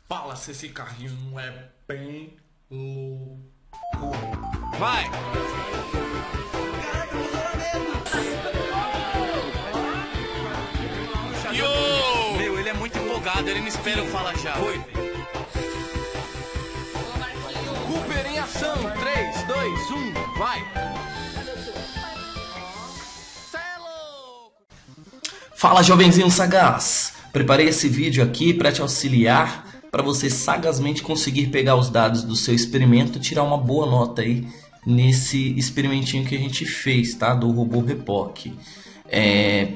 Fala se esse carrinho não é bem louco. Vai! Yo! Meu, ele é muito empolgado, ele não espera eu falar já. Foi. Cooper em ação, 3, 2, 1, vai! Fala, jovenzinho sagaz! Preparei esse vídeo aqui para te auxiliar, para você sagazmente conseguir pegar os dados do seu experimento e tirar uma boa nota aí nesse experimentinho que a gente fez, tá? Do robô Repoc.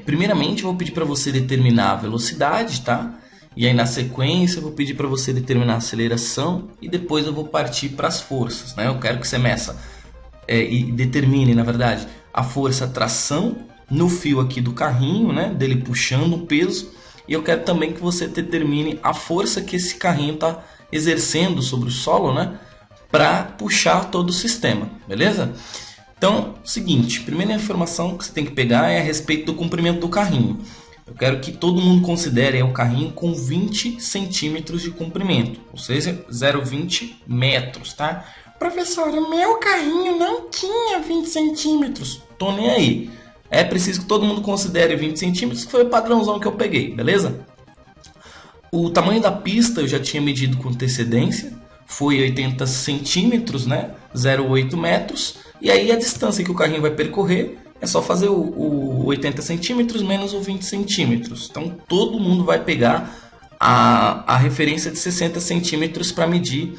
Primeiramente eu vou pedir para você determinar a velocidade, tá? E aí na sequência eu vou pedir para você determinar a aceleração e depois eu vou partir para as forças, né? Eu quero que você meça e determine, na verdade, a força tração no fio aqui do carrinho, né? Dele puxando o peso. E eu quero também que você determine a força que esse carrinho está exercendo sobre o solo, né? Para puxar todo o sistema, beleza? Então, seguinte, primeira informação que você tem que pegar é a respeito do comprimento do carrinho. Eu quero que todo mundo considere o carrinho com 20 centímetros de comprimento, ou seja, 0,20 metros, tá? Professora, meu carrinho não tinha 20 centímetros. Tô nem aí. É preciso que todo mundo considere 20 centímetros, que foi o padrãozão que eu peguei, beleza? O tamanho da pista eu já tinha medido com antecedência, foi 80 centímetros, né? 0,8 metros. E aí a distância que o carrinho vai percorrer é só fazer o 80 centímetros menos o 20 centímetros. Então todo mundo vai pegar a referência de 60 centímetros para medir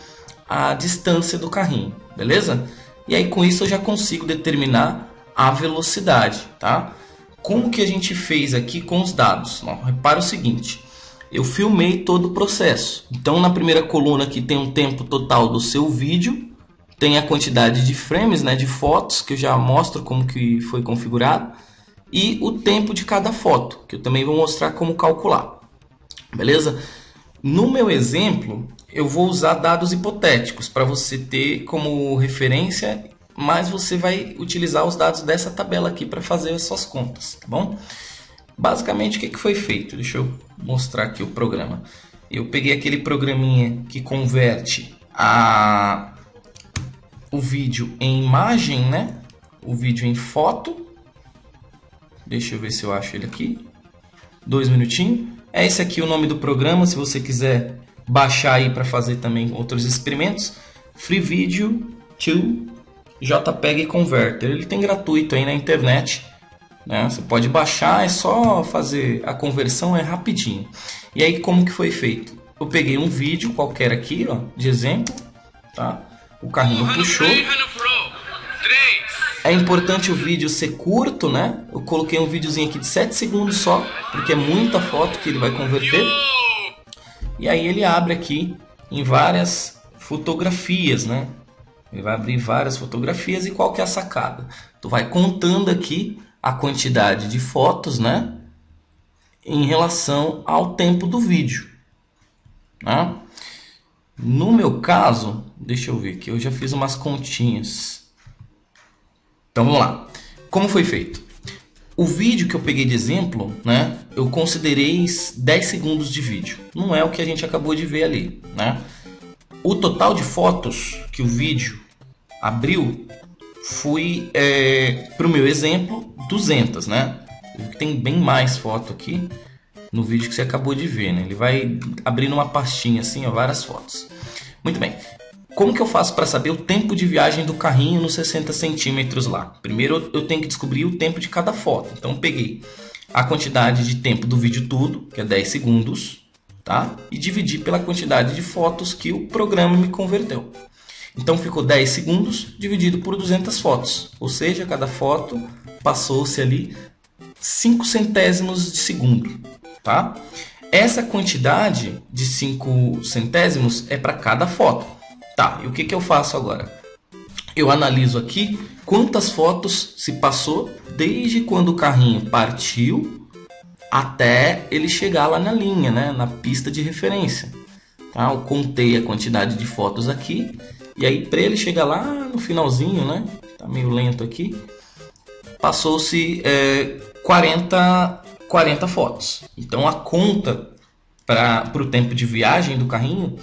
a distância do carrinho, beleza? E aí com isso eu já consigo determinar a velocidade, tá? Como que a gente fez aqui com os dados? Não, repara o seguinte, eu filmei todo o processo. Então na primeira coluna aqui tem um tempo total do seu vídeo, tem a quantidade de frames, né, de fotos, que eu já mostro como que foi configurado, e o tempo de cada foto, que eu também vou mostrar como calcular. Beleza? No meu exemplo, eu vou usar dados hipotéticos para você ter como referência, mas você vai utilizar os dados dessa tabela aqui para fazer as suas contas, tá bom? Basicamente, o que foi feito? Deixa eu mostrar aqui o programa. Eu peguei aquele programinha que converte o vídeo em imagem, né? O vídeo em foto. Deixa eu ver se eu acho ele aqui. 2 minutinhos. É esse aqui o nome do programa, se você quiser baixar aí para fazer também outros experimentos. Free Video to JPEG Converter. Ele tem gratuito aí na internet, né? Você pode baixar, é só fazer a conversão, é rapidinho. E aí como que foi feito? Eu peguei um vídeo qualquer aqui, ó, de exemplo, tá? O carrinho puxou. É importante o vídeo ser curto, né? Eu coloquei um videozinho aqui de 7 segundos só, porque é muita foto que ele vai converter. E aí ele abre aqui em várias fotografias, né? Ele vai abrir várias fotografias. E qual que é a sacada? Tu vai contando aqui a quantidade de fotos, né, em relação ao tempo do vídeo, né? No meu caso, deixa eu ver aqui, eu já fiz umas continhas. Então vamos lá. Como foi feito? O vídeo que eu peguei de exemplo, né, eu considerei 10 segundos de vídeo. Não é o que a gente acabou de ver ali, né? O total de fotos que o vídeo abriu foi, para o meu exemplo, 200, né? Tem bem mais foto aqui no vídeo que você acabou de ver, né? Ele vai abrir numa pastinha assim, ó, várias fotos. Muito bem. Como que eu faço para saber o tempo de viagem do carrinho nos 60 centímetros lá? Primeiro eu tenho que descobrir o tempo de cada foto. Então eu peguei a quantidade de tempo do vídeo todo, que é 10 segundos, tá? E dividi pela quantidade de fotos que o programa me converteu. Então ficou 10 segundos dividido por 200 fotos. Ou seja, cada foto passou-se ali 5 centésimos de segundo, tá? Essa quantidade de 5 centésimos é para cada foto. Tá, e o que eu faço agora? Eu analiso aqui quantas fotos se passou desde quando o carrinho partiu até ele chegar lá na linha, né, na pista de referência. Tá? Eu contei a quantidade de fotos aqui, e aí para ele chegar lá no finalzinho, né, tá meio lento aqui, passou-se 40 fotos. Então a conta para o tempo de viagem do carrinho,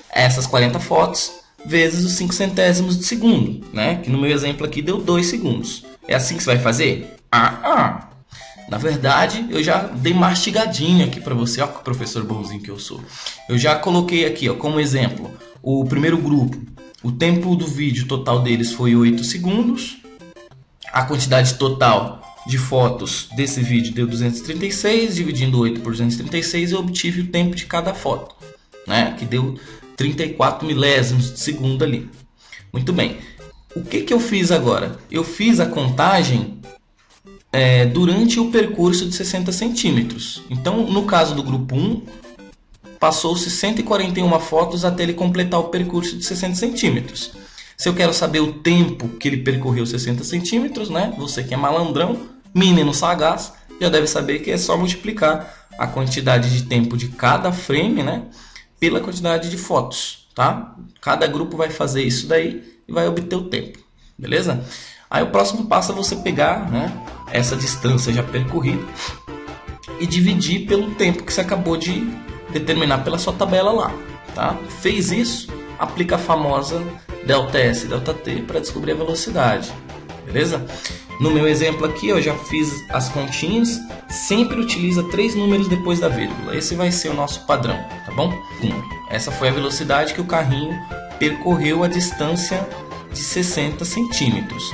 essas 40 fotos vezes os 5 centésimos de segundo, né? Que no meu exemplo aqui deu 2 segundos. É assim que você vai fazer? Na verdade, eu já dei mastigadinho aqui para você, ó, que professor bonzinho que eu sou. Eu já coloquei aqui, ó, como exemplo, o primeiro grupo. O tempo do vídeo total deles foi 8 segundos. A quantidade total de fotos desse vídeo deu 236, dividindo 8 por 236, eu obtive o tempo de cada foto, né? Que deu 34 milésimos de segundo ali. Muito bem. O que eu fiz agora? Eu fiz a contagem durante o percurso de 60 centímetros. Então, no caso do grupo 1, passou-se 141 fotos até ele completar o percurso de 60 centímetros. Se eu quero saber o tempo que ele percorreu 60 centímetros, né? Você que é malandrão, menino sagaz, já deve saber que é só multiplicar a quantidade de tempo de cada frame, né? Pela quantidade de fotos, tá? Cada grupo vai fazer isso daí e vai obter o tempo, beleza? Aí o próximo passo é você pegar, né, essa distância já percorrida e dividir pelo tempo que você acabou de determinar pela sua tabela lá, tá? Fez isso, aplica a famosa ΔS, ΔT para descobrir a velocidade, beleza? No meu exemplo aqui eu já fiz as continhas, sempre utiliza 3 números depois da vírgula, esse vai ser o nosso padrão, tá bom? Essa foi a velocidade que o carrinho percorreu a distância de 60 centímetros.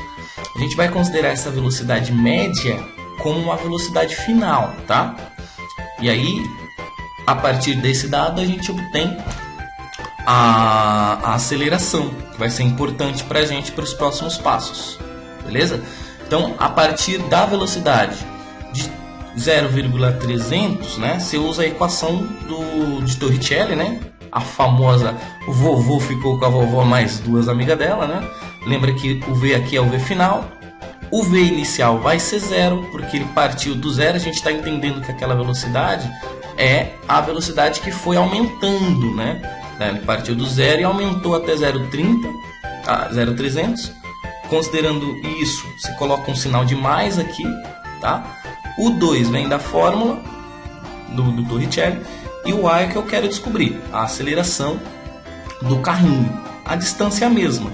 A gente vai considerar essa velocidade média como uma velocidade final, tá? E aí, a partir desse dado, a gente obtém a aceleração, que vai ser importante para a gente para os próximos passos, beleza? Então, a partir da velocidade de 0,300, né, você usa a equação de Torricelli, né? A famosa o vovô ficou com a vovó mais 2 amigas dela, né? Lembra que o V aqui é o V final. O V inicial vai ser 0, porque ele partiu do zero. A gente está entendendo que aquela velocidade é a velocidade que foi aumentando, né? Ele partiu do zero e aumentou até 0,30, 0,300. Considerando isso, você coloca um sinal de mais aqui, tá? O 2 vem da fórmula do Torricelli. E o A é que eu quero descobrir, a aceleração do carrinho. A distância é a mesma,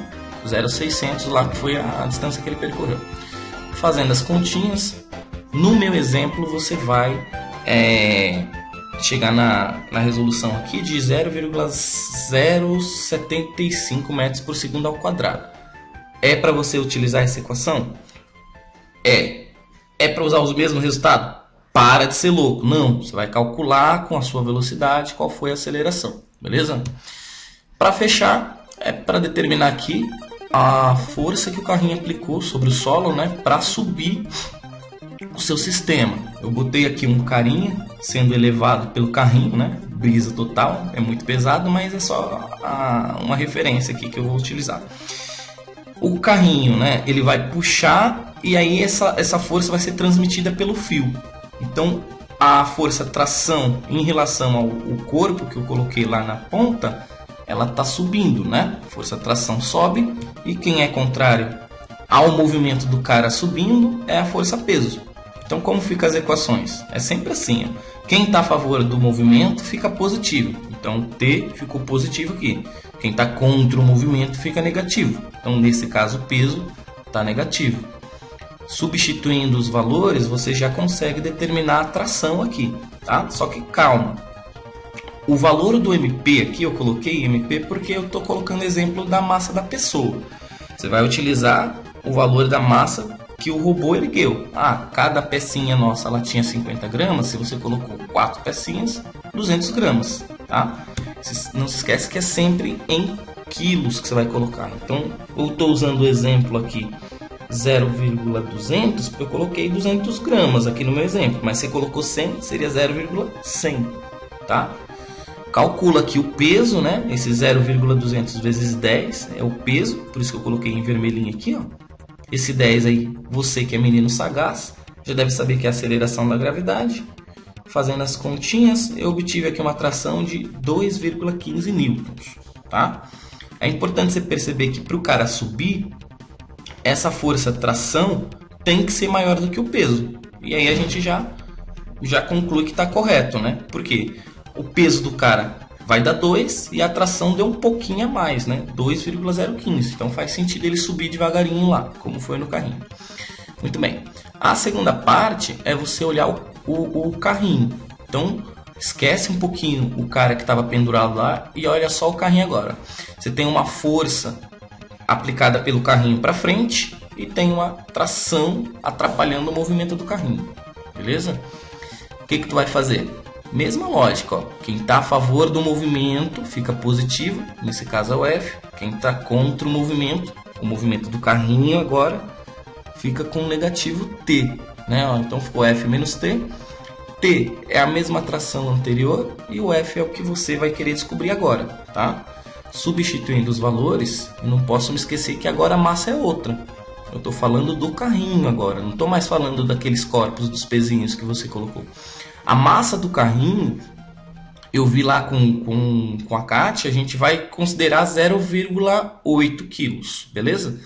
0,600 lá que foi a distância que ele percorreu. Fazendo as continhas, no meu exemplo você vai chegar na resolução aqui de 0,075 metros por segundo ao quadrado. É para você utilizar essa equação? É para usar os mesmos resultados? Para de ser louco. Não, você vai calcular com a sua velocidade qual foi a aceleração, beleza? Para fechar, para determinar aqui a força que o carrinho aplicou sobre o solo, né, para subir o seu sistema. Eu botei aqui um carinha sendo elevado pelo carrinho, né? Brisa total, é muito pesado, mas é só uma referência aqui que eu vou utilizar. O carrinho, né, ele vai puxar e aí essa força vai ser transmitida pelo fio. Então, a força tração em relação ao corpo que eu coloquei lá na ponta, ela está subindo, né? A força tração sobe e quem é contrário ao movimento do cara subindo é a força peso. Então, como ficam as equações? É sempre assim, ó. Quem está a favor do movimento fica positivo. Então, T ficou positivo aqui. Quem está contra o movimento fica negativo. Então, nesse caso, o peso está negativo. Substituindo os valores, você já consegue determinar a tração aqui, tá? Só que calma. O valor do MP aqui, eu coloquei MP porque eu estou colocando exemplo da massa da pessoa. Você vai utilizar o valor da massa que o robô ergueu. Cada pecinha nossa ela tinha 50 gramas, se você colocou 4 pecinhas, 200 gramas, tá? Não se esquece que é sempre em quilos que você vai colocar. Então, eu estou usando o exemplo aqui 0,200, porque eu coloquei 200 gramas aqui no meu exemplo, mas se você colocou 100, seria 0,100, tá? Calcula aqui o peso, né? Esse 0,200 vezes 10 é o peso, por isso que eu coloquei em vermelhinho aqui, ó. Esse 10 aí, você que é menino sagaz, já deve saber que é a aceleração da gravidade. Fazendo as continhas, eu obtive aqui uma tração de 2,15 newtons, tá? É importante você perceber que para o cara subir, essa força tração tem que ser maior do que o peso. E aí a gente já conclui que está correto, né? Por quê? o peso do cara vai dar 2 e a tração deu um pouquinho a mais, né? 2,015. Então faz sentido ele subir devagarinho lá, como foi no carrinho. Muito bem. A segunda parte é você olhar o carrinho. Então esquece um pouquinho o cara que estava pendurado lá e olha só o carrinho agora. Você tem uma força aplicada pelo carrinho para frente e tem uma tração atrapalhando o movimento do carrinho. Beleza? O que tu vai fazer? Mesma lógica, ó. Quem está a favor do movimento fica positivo, nesse caso é o F. Quem está contra o movimento do carrinho agora, fica com negativo T, né? Ó, então ficou F menos T. T é a mesma tração anterior e o F é o que você vai querer descobrir agora, tá? Substituindo os valores, eu não posso me esquecer que agora a massa é outra. Eu estou falando do carrinho agora, não estou mais falando daqueles corpos, dos pezinhos que você colocou. A massa do carrinho, eu vi lá com a Kátia, a gente vai considerar 0,8 quilos, beleza?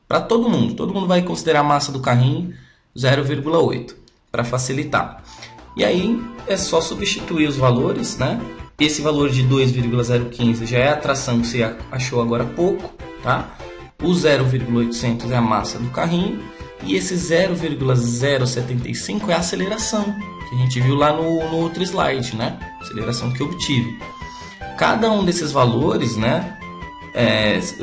Para todo mundo vai considerar a massa do carrinho 0,8, para facilitar. E aí é só substituir os valores, né? Esse valor de 2,015 já é a tração que você achou agora há pouco, tá? O 0,800 é a massa do carrinho e esse 0,075 é a aceleração, que a gente viu lá no outro slide, né? Aceleração que eu obtive. Cada um desses valores, né,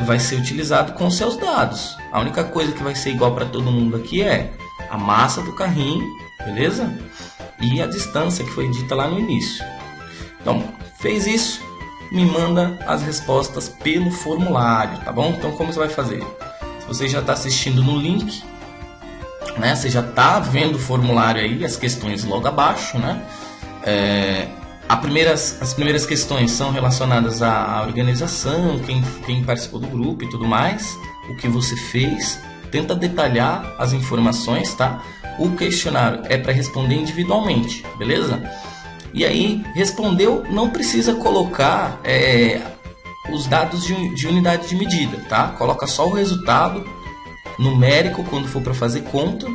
vai ser utilizado com seus dados. A única coisa que vai ser igual para todo mundo aqui é a massa do carrinho, beleza? E a distância que foi dita lá no início. Então, fez isso, me manda as respostas pelo formulário, tá bom? Então, como você vai fazer? Se você já está assistindo no link, né? Você já está vendo o formulário aí, as questões logo abaixo, né? As primeiras questões são relacionadas à organização, quem participou do grupo e tudo mais, o que você fez, tenta detalhar as informações, tá? O questionário é para responder individualmente, beleza? E aí, respondeu, não precisa colocar os dados de unidade de medida, tá? Coloca só o resultado numérico quando for para fazer conta,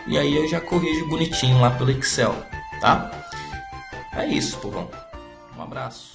e aí eu já corrijo bonitinho lá pelo Excel, tá? É isso, povão. Um abraço.